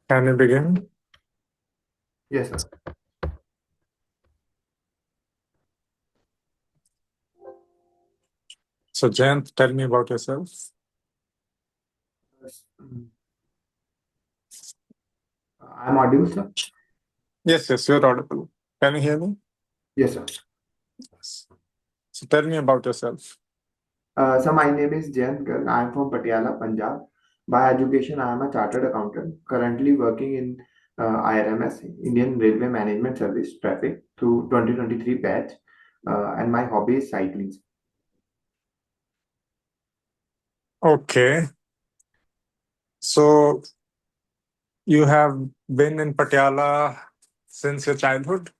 Can you begin? Yes, sir. So, Jayant, tell me about yourself. I'm audible, sir? Yes, you're audible. Can you hear me? Yes, sir. Yes. So, tell me about yourself. So my name is Jayant Garg. I'm from Patiala, Punjab. By education, I am a chartered accountant, currently working in IRMS, Indian Railway Management Service Traffic through 2023 batch. And my hobby is cycling. Okay. So, you have been in Patiala since your childhood?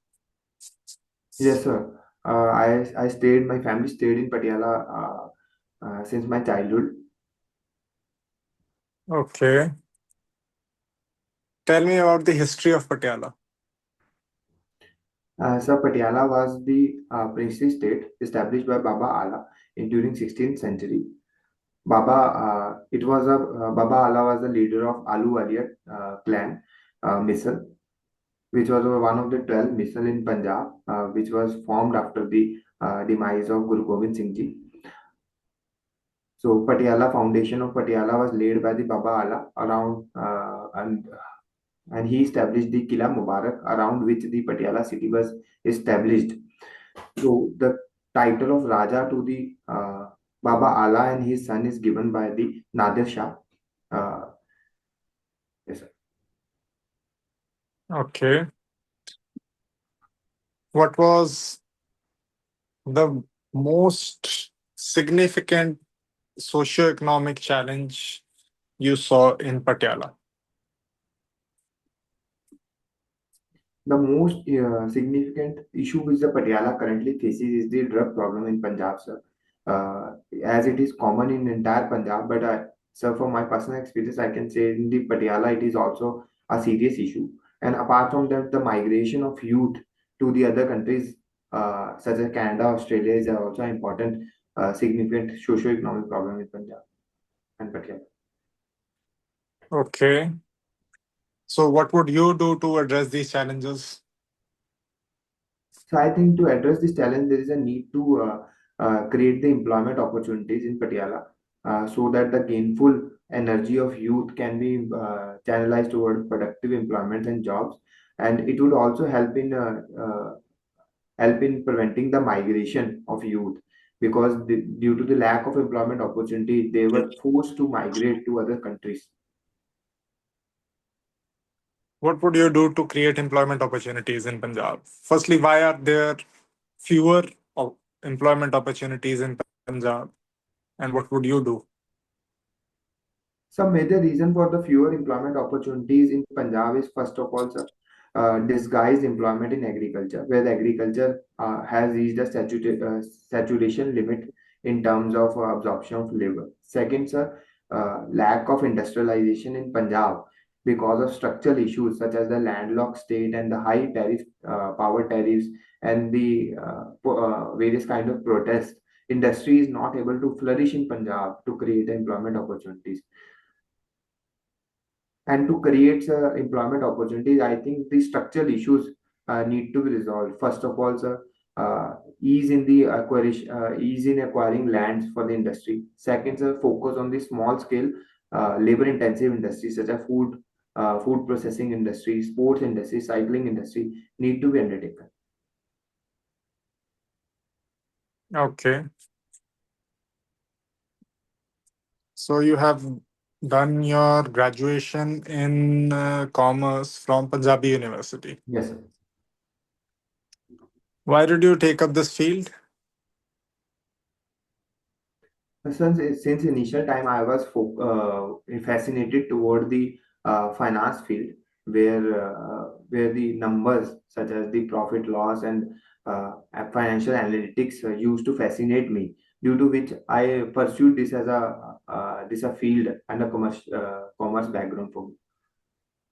Yes, sir. I stayed. My family stayed in Patiala since my childhood. Okay. Tell me about the history of Patiala. So Patiala was the princely state established by Baba Ala in during 16th century. Baba Allah was the leader of Alu clan misl, which was one of the 12 misl in Punjab, which was formed after the demise of Guru Gobind Singh Ji. So Patiala foundation of Patiala was laid by the Baba Allah around and he established the Kila Mubarak around which the Patiala city was established. So the title of Raja to the Baba Allah and his son is given by the Nadir Shah. Uh, yes, sir. Okay. What was the most significant socio-economic challenge you saw in Patiala? The most significant issue which the Patiala currently faces is the drug problem in Punjab, sir. As it is common in entire Punjab, but sir, from my personal experience, I can say in the Patiala it is also a serious issue. And apart from that, the migration of youth to the other countries such as Canada, Australia is also an important, significant socio-economic problem in Punjab and Patiala. Okay. So, what would you do to address these challenges? So I think to address this challenge, there is a need to create the employment opportunities in Patiala so that the gainful energy of youth can be channelized toward productive employment and jobs. And it would also help in preventing the migration of youth because due to the lack of employment opportunity, they were forced to migrate to other countries. What would you do to create employment opportunities in Punjab? Firstly, why are there fewer employment opportunities in Punjab? And what would you do? Some major reason for the fewer employment opportunities in Punjab is first of all, sir, disguised employment in agriculture, where the agriculture has reached a saturation limit in terms of absorption of labor. Second, sir, lack of industrialization in Punjab because of structural issues such as the landlocked state and the high power tariffs and the various kind of protests. Industry is not able to flourish in Punjab to create employment opportunities and to create employment opportunities. I think the structural issues need to be resolved. First of all, sir, ease in acquiring lands for the industry. Second, sir, focus on the small scale labor intensive industries such as food processing industry, sports industry, cycling industry need to be undertaken. Okay. So, you have done your graduation in commerce from Punjabi University. Yes, sir. Why did you take up this field? Since initial time, I was fascinated toward the finance field, where the numbers such as the profit loss and financial analytics used to fascinate me. Due to which I pursued this a field and a commerce background for me.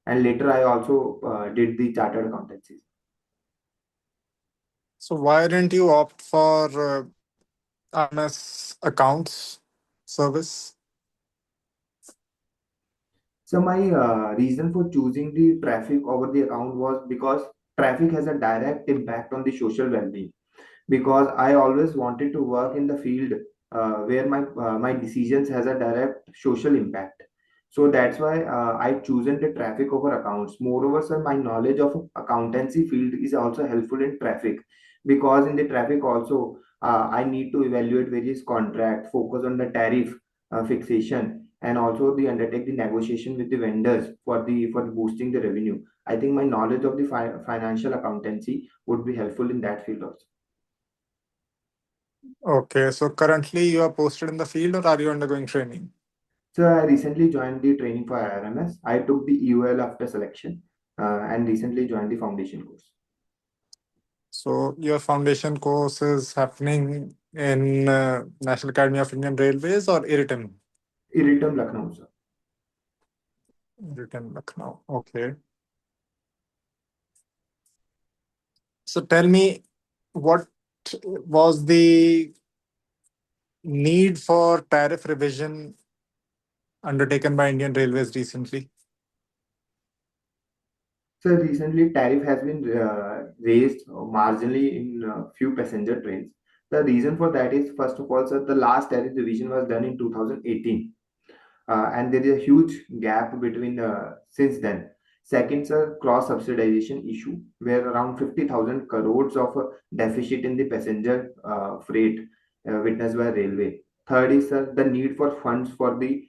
And later, I also did the chartered accountancy. So, why didn't you opt for IMS accounts service? So my reason for choosing the traffic over the account was because traffic has a direct impact on the social well-being. Because I always wanted to work in the field where my decisions has a direct social impact. So that's why I chosen the traffic over accounts. Moreover, sir, my knowledge of accountancy field is also helpful in traffic, because in the traffic also I need to evaluate various contract, focus on the tariff fixation, and also the undertake the negotiation with the vendors for the boosting the revenue. I think my knowledge of the financial accountancy would be helpful in that field also. Okay, so currently you are posted in the field or are you undergoing training? So I recently joined the training for IRMS. I took the EOL after selection and recently joined the foundation course. So your foundation course is happening in National Academy of Indian Railways or IRITM? IRITM Lucknow, sir. IRITM Lucknow. Okay. So tell me, what was the need for tariff revision undertaken by Indian Railways recently? So recently tariff has been raised marginally in few passenger trains. The reason for that is, first of all, sir, the last tariff revision was done in 2018, and there is a huge gap between since then. Second, sir, cross subsidization issue, where around 50,000 crores of deficit in the passenger freight witnessed by railway. Third is, sir, the need for funds for the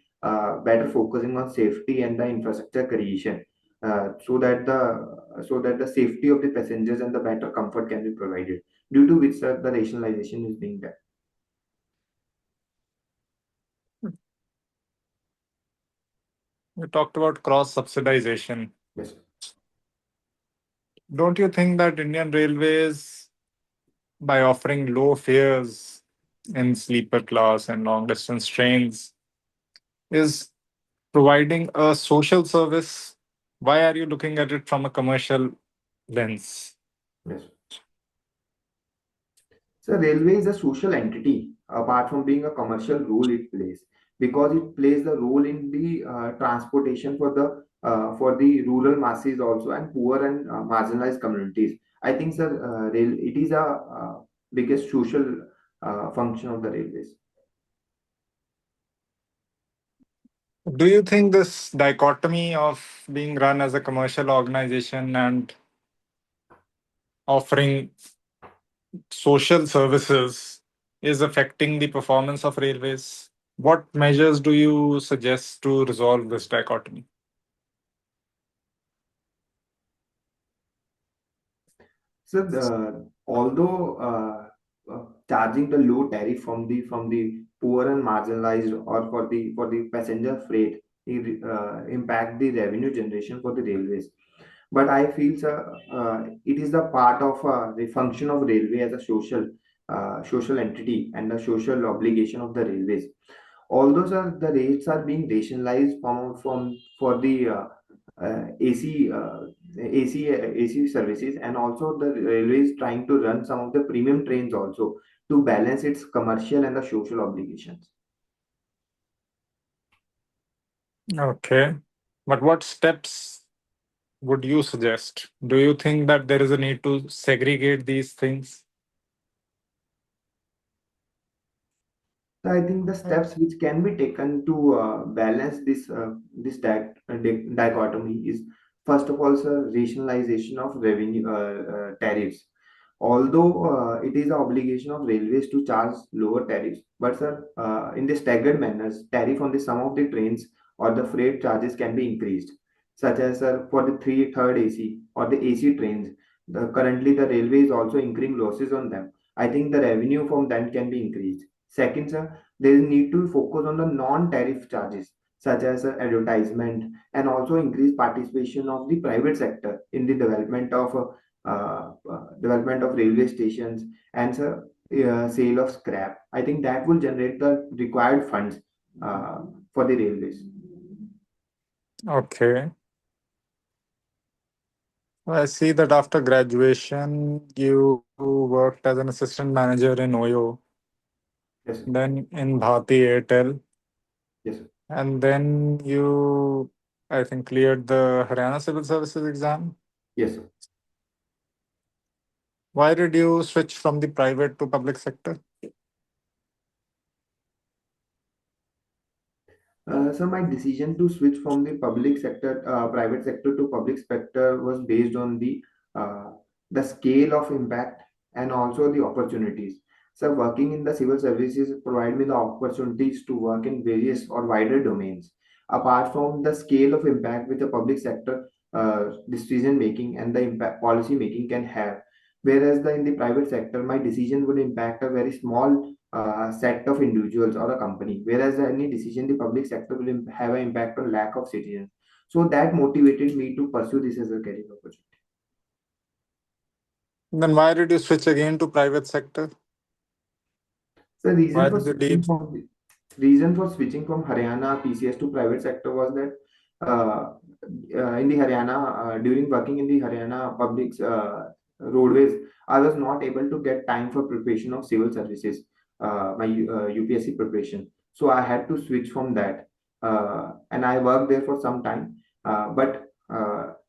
better focusing on safety and the infrastructure creation, so that the safety of the passengers and the better comfort can be provided. Due to which, sir, the rationalization is being done. You talked about cross subsidization. Yes, sir. Don't you think that Indian Railways, by offering low fares in sleeper class and long distance trains, is providing a social service? Why are you looking at it from a commercial lens? Yes. So railway is a social entity apart from being a commercial role it plays, because it plays the role in the transportation for the rural masses also, and poor and marginalized communities. I think, sir, rail it is a biggest social function of the railways. Do you think this dichotomy of being run as a commercial organization and offering social services is affecting the performance of railways? What measures do you suggest to resolve this dichotomy? So although charging the low tariff from the poor and marginalized, or for the passenger freight, impact the revenue generation for the railways. But I feel, sir, it is the part of the function of railway as a social entity and the social obligation of the railways. Although, sir, the rates are being rationalized from for the AC AC services, and also the railway is trying to run some of the premium trains also to balance its commercial and the social obligations. Okay. But what steps would you suggest? Do you think that there is a need to segregate these things? So I think the steps which can be taken to balance this dichotomy is, first of all, sir, rationalization of revenue tariffs. Although it is the obligation of railways to charge lower tariffs, but, sir, in the staggered manners, tariff on the some of the trains or the freight charges can be increased, such as, for the third AC or the AC trains. Currently, the railway is also incurring losses on them. I think the revenue from them can be increased. Second, sir, there is need to focus on the non-tariff charges, such as advertisement, and also increase participation of the private sector in the development of railway stations, and sale of scrap. I think that will generate the required funds for the railways. Okay. I see that after graduation, you worked as an assistant manager in OYO, Yes, sir. then in Bharti Airtel, Yes, sir. and then you I think, cleared the Haryana Civil Services exam. Yes, sir. Why did you switch from the private to public sector? So my decision to switch from the private sector to public sector was based on uh, the scale of impact and also the opportunities. So working in the civil services provide me the opportunities to work in various or wider domains. Apart from the scale of impact with the public sector decision making and the impact policy making can have, whereas in the private sector, my decision would impact a very small set of individuals or a company, whereas any decision in the public sector will have an impact on lack of citizens. So that motivated me to pursue this as a career opportunity. Then why did you switch again to private sector? The Why did you leave? reason for switching from Haryana PCS to private sector was that uh, in the Haryana, during working in the Haryana public roadways, I was not able to get time for preparation of civil services, UPSC preparation. So I had to switch from that, and I worked there for some time. But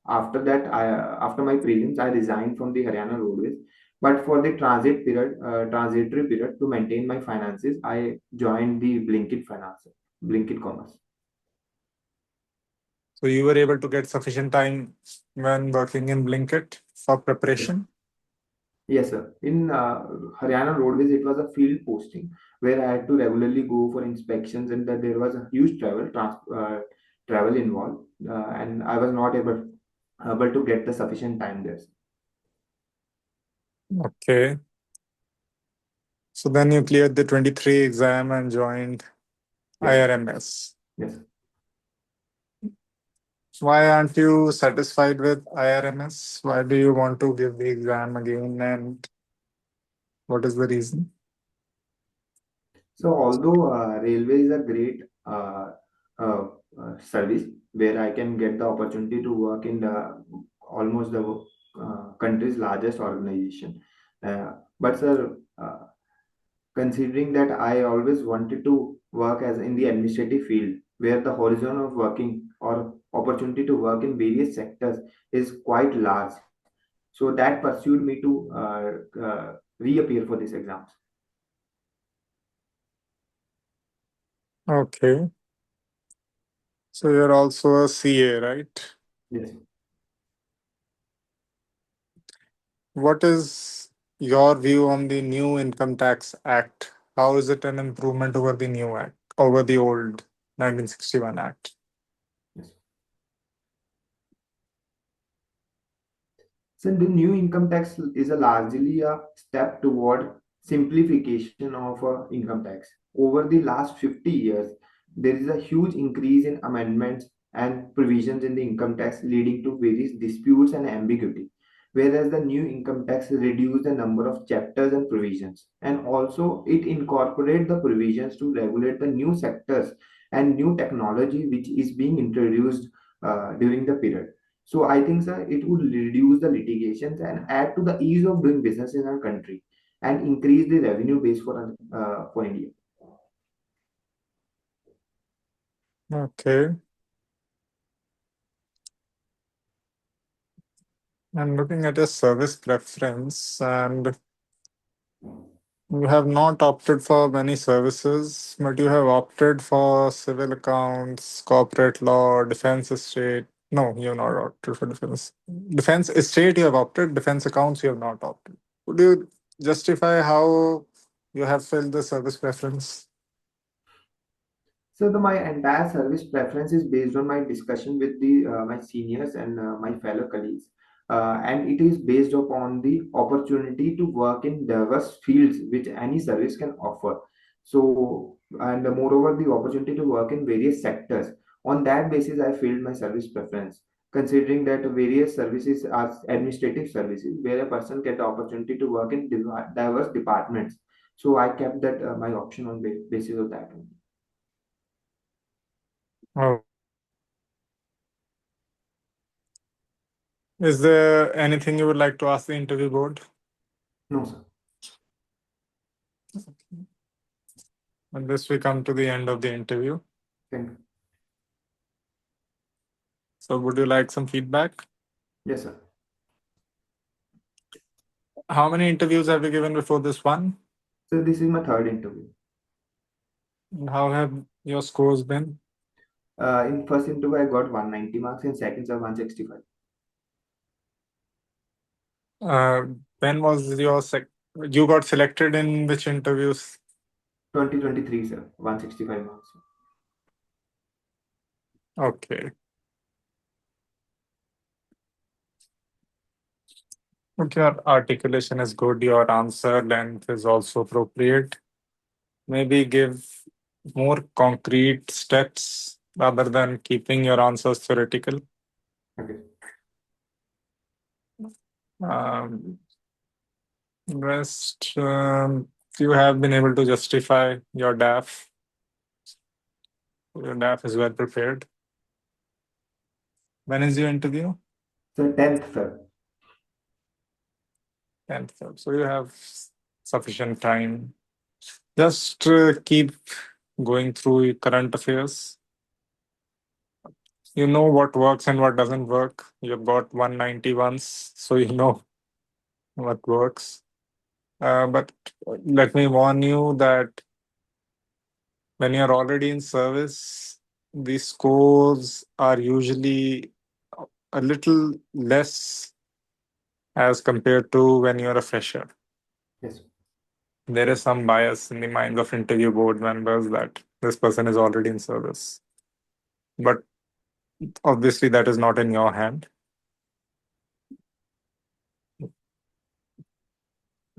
after that, after my prelims, I resigned from the Haryana roadways. But for the transitory period to maintain my finances, I joined the Blinkit Commerce. So you were able to get sufficient time when working in Blinkit for Yes, preparation? yes, sir. In Haryana Roadways, it was a field posting where I had to regularly go for inspections, and that there was a huge travel involved, and I was not able to get the sufficient time there. Okay. So then you cleared the 23 exam and joined Yes, sir. IRMS. Yes. Why aren't you satisfied with IRMS? Why do you want to give the exam again, and what is the reason? So although railway is a great service where I can get the opportunity to work in the almost the country's largest organization, but sir, considering that I always wanted to work as in the administrative field where the horizon of working or opportunity to work in various sectors is quite large. So that pursued me to reappear for these exams. Okay. So you're also a CA, right? Yes. What is your view on the new Income Tax Act? How is it an improvement over the new act, over the old 1961 Act? Yes. So the new income tax is a largely a step toward simplification of income tax. Over the last 50 years, there is a huge increase in amendments and provisions in the income tax leading to various disputes and ambiguity. Whereas the new income tax reduce the number of chapters and provisions, and also it incorporate the provisions to regulate the new sectors and new technology which is being introduced during the period. So I think, sir, it would reduce the litigations and add to the ease of doing business in our country and increase the revenue base for India. Okay. I'm looking at a service preference, and you have not opted for many services, but you have opted for civil accounts, corporate law, defense estate. No, you have not opted for defense. Defense estate, you have opted. Defense accounts, you have not opted. Would you justify how you have filled the service preference? So my entire service preference is based on my discussion with the my seniors and my fellow colleagues, and it is based upon the opportunity to work in diverse fields which any service can offer. So and moreover the opportunity to work in various sectors. On that basis, I filled my service preference, considering that various services are administrative services where a person get the opportunity to work in diverse departments. So I kept that my option on basis of that. Oh. Is there anything you would like to ask the interview board? No, sir. And this we come to the end of the interview. Thank you. So would you like some feedback? Yes, sir. How many interviews have you given before this one? So this is my third interview. And how have your scores been? In first interview, I got 190 marks. In second, sir, 165. Uh, when was your you got selected in which interviews? 2023, sir, 165 marks. Okay. Okay, your articulation is good. Your answer length is also appropriate. Maybe give more concrete steps rather than keeping your answers theoretical. Okay. Um, rest, you have been able to justify your DAF. Your DAF is well prepared. When is your interview? So 10th, sir. 10th. So you have sufficient time. Just keep going through current affairs. You know what works and what doesn't work. You've got 190 once, so you know what works. But let me warn you that when you're already in service, the scores are usually a little less as compared to when you're a fresher. Yes. There is some bias in the minds of interview board members that this person is already in service. But obviously, that is not in your hand.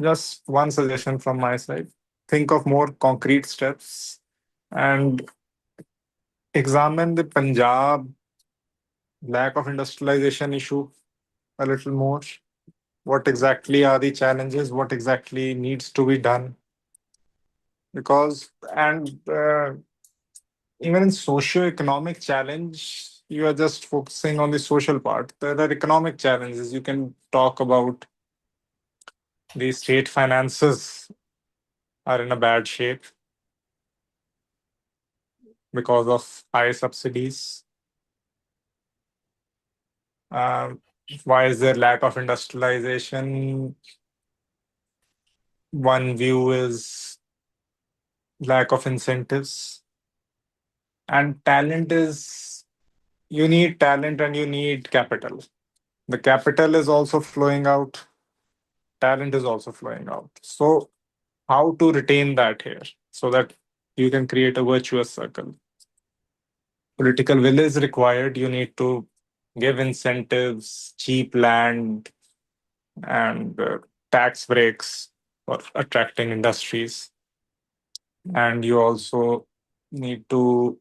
Just one suggestion from my side: think of more concrete steps and examine the Punjab lack of industrialization issue a little more. What exactly are the challenges? What exactly needs to be done? Because, and even in socio-economic challenge, you are just focusing on the social part. There are economic challenges. You can talk about the state finances are in a bad shape because of high subsidies. Um, why is there lack of industrialization? One view is lack of incentives. And talent is, you need talent and you need capital. The capital is also flowing out, talent is also flowing out. So, how to retain that here so that you can create a virtuous circle? Political will is required. You need to give incentives, cheap land, and tax breaks for attracting industries. And you also need to,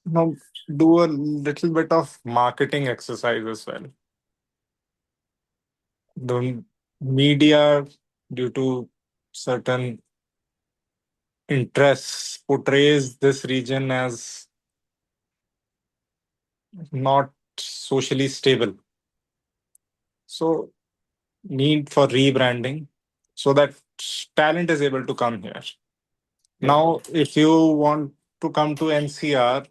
you know, do a little bit of marketing exercise as well. The media, due to certain interests, portrays this region as not socially stable. So, need for rebranding so that talent is able to come here. Yes. Now, if you want to come to NCR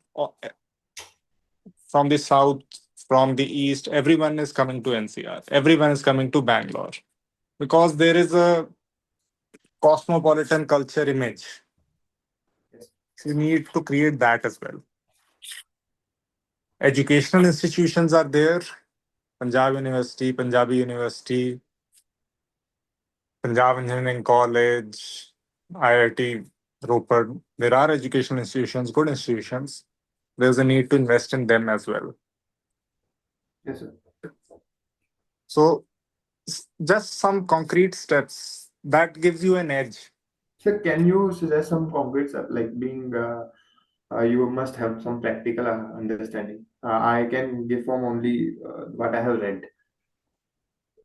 from the south, from the east, everyone is coming to NCR. Everyone is coming to Bangalore because there is a cosmopolitan culture image. Yes. So you need to create that as well. Educational institutions are there. Punjab University, Punjabi University, Punjab Engineering College, IIT, Ropar. There are educational institutions, good institutions. There's a need to invest in them as well. Yes, sir. So, just some concrete steps that gives you an edge. Sir, can you suggest some concrete stuff like being you must have some practical understanding. I can give from only what I have read.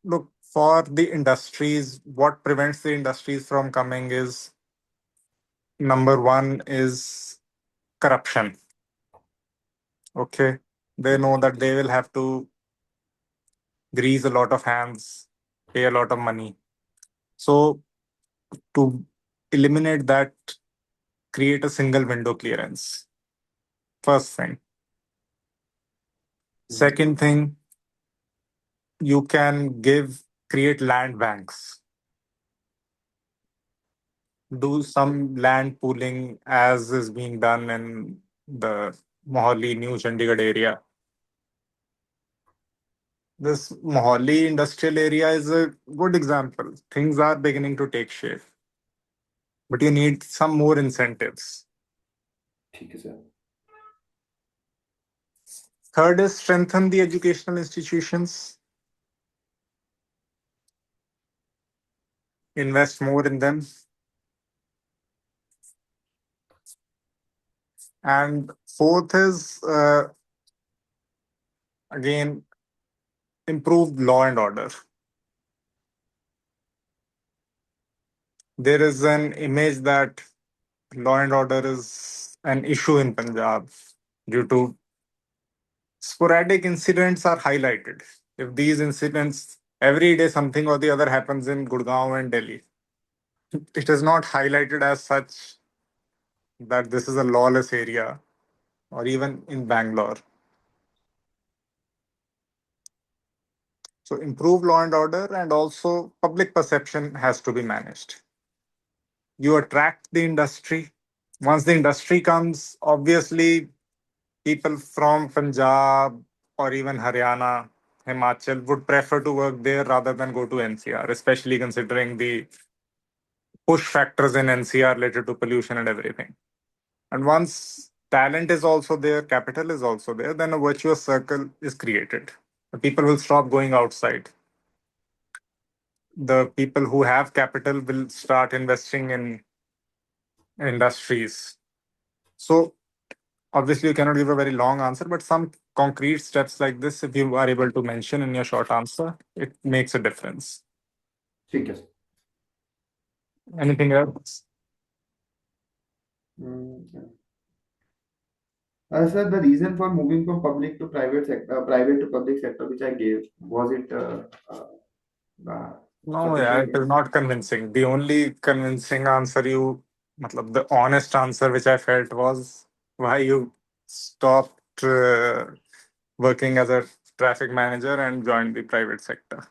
Look, for the industries, what prevents the industries from coming is number one is corruption. Okay. They Yes. know that they will have to grease a lot of hands, pay a lot of money. So, to eliminate that, create a single window clearance. First thing. Second thing, you can create land banks, do some land pooling as is being done in the Mohali, New Chandigarh area. This Mohali industrial area is a good example. Things are beginning to take shape, but you need some more incentives. ठीक है sir. Third is strengthen the educational institutions, invest more in them. And fourth is, again, improved law and order. There is an image that law and order is an issue in Punjab due to sporadic incidents are highlighted. If these incidents, every day something or the other happens in Gurgaon and Delhi, it is not highlighted as such that this is a lawless area, or even in Bangalore. So improve law and order, and also public perception has to be managed. You attract the industry. Once the industry comes, obviously people from Punjab or even Haryana, Himachal would prefer to work there rather than go to NCR, especially considering the push factors in NCR related to pollution and everything. And once talent is also there, capital is also there, then a virtuous circle is created. The people will stop going outside. The people who have capital will start investing in industries. So obviously, you cannot give a very long answer, but some concrete steps like this, if you are able to mention in your short answer, it makes a difference. ठीक है sir. Anything else? Sir, the reason for moving from public to private sector, private to public sector, which I gave, was it No, yeah, sufficient? it is not convincing. The only convincing answer the honest answer which I felt was why you stopped working as a traffic manager and joined the private sector.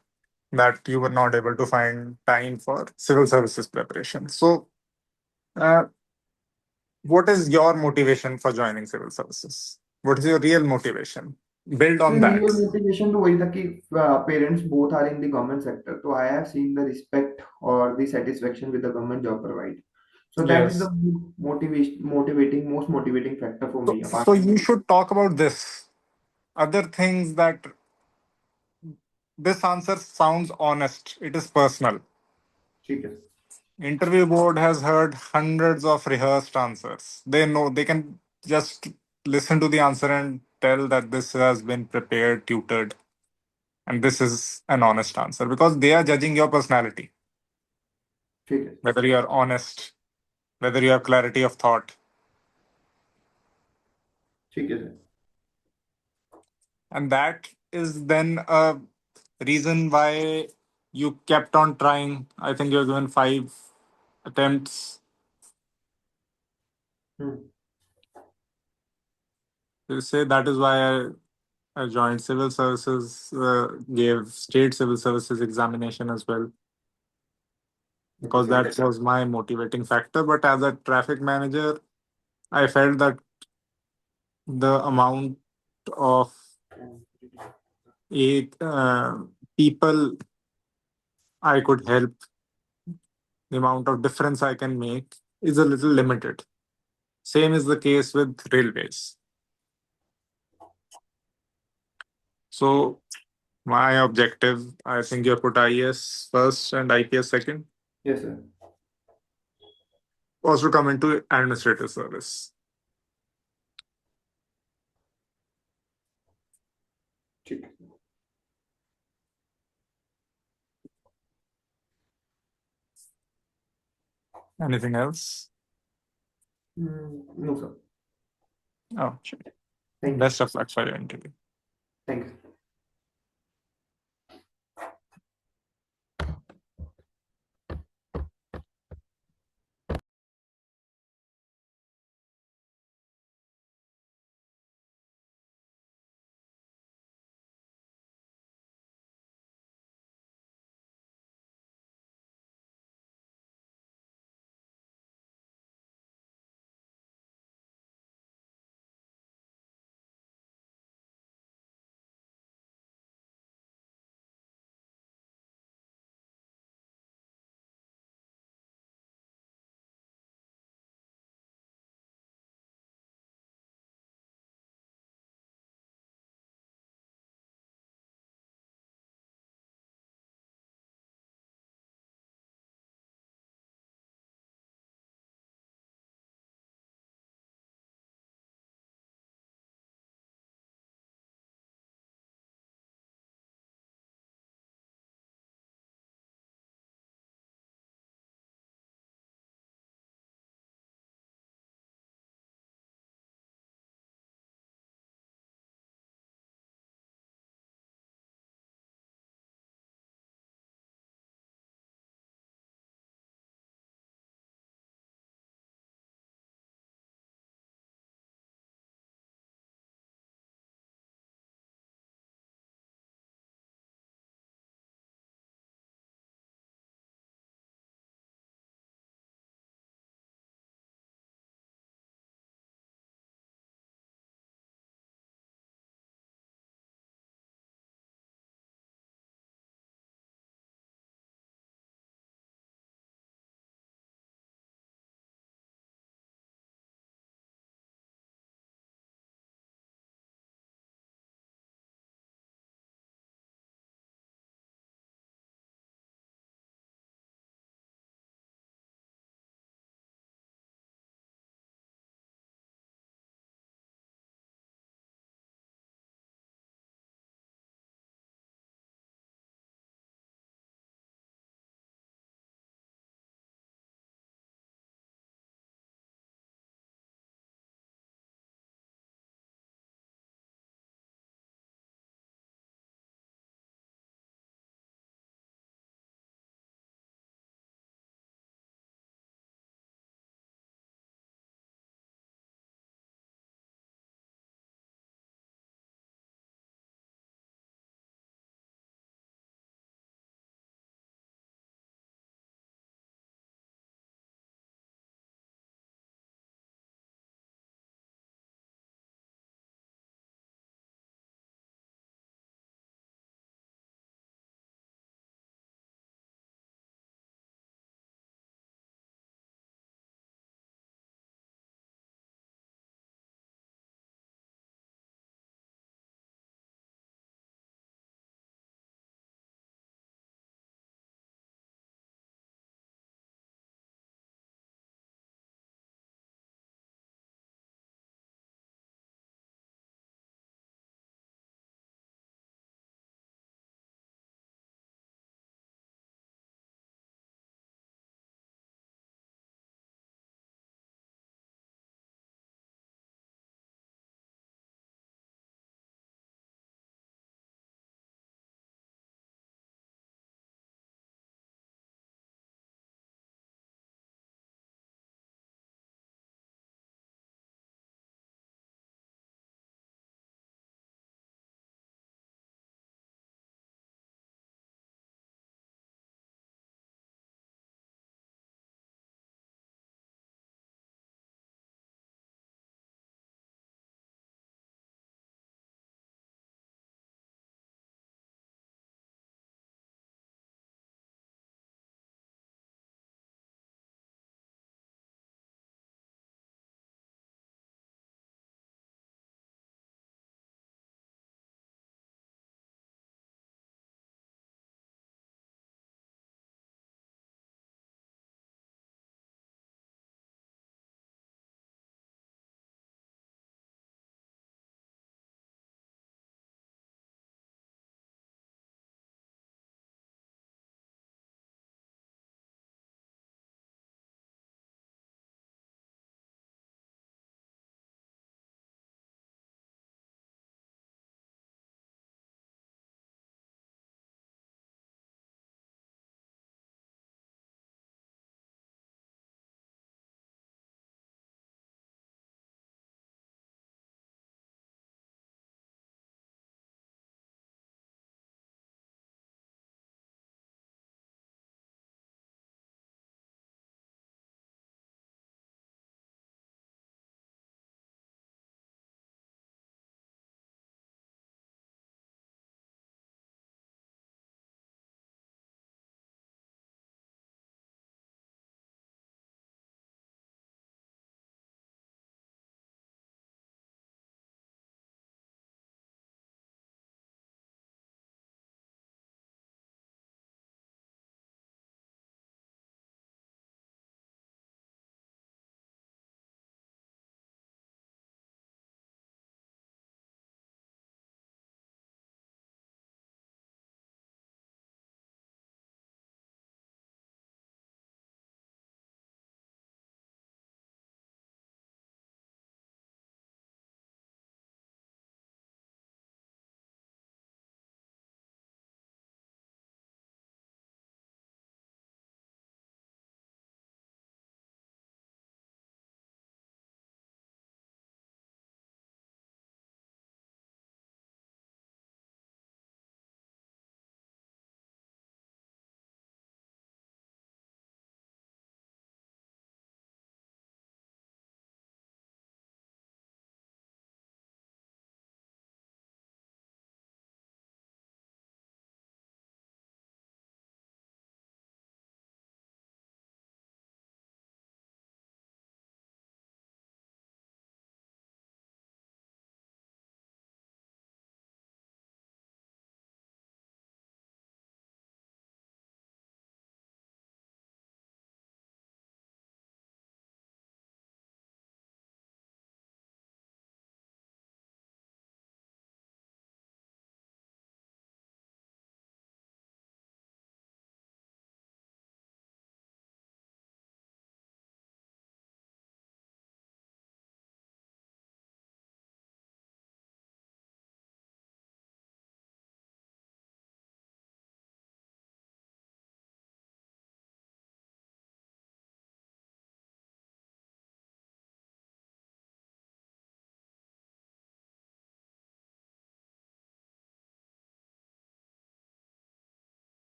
That you were not able to find time for civil services preparation. So, uh, what is your motivation for joining civil services? What is your real motivation? Build So on that. real motivation तो वही था कि parents both are in the government sector. So I have seen the respect or the satisfaction with the government job provide. So that is the Yes. most motivating factor for So, me. Apart so from you should talk about this. Other things that this answer sounds honest. It is personal. ठीक है. Interview board has heard hundreds of rehearsed answers. They know they can just listen to the answer and tell that this has been prepared, tutored, and this is an honest answer because they are judging your personality, ठीक है. whether you are honest, whether you have clarity of thought. ठीक है sir. And that is then a reason why you kept on trying. I think you're given 5 attempts. You say that is why I joined civil services, gave state civil services examination as well, because that was my motivating factor. But as a traffic manager, I felt that the amount of people I could help, the amount of difference I can make is a little limited. Same is the case with railways. So my objective, I think you put IAS first and IPS second, Yes sir. was to come into administrative service. ठीक है. Anything else? No sir. Oh, sure. Thank you. Best of luck for your interview. Thank you.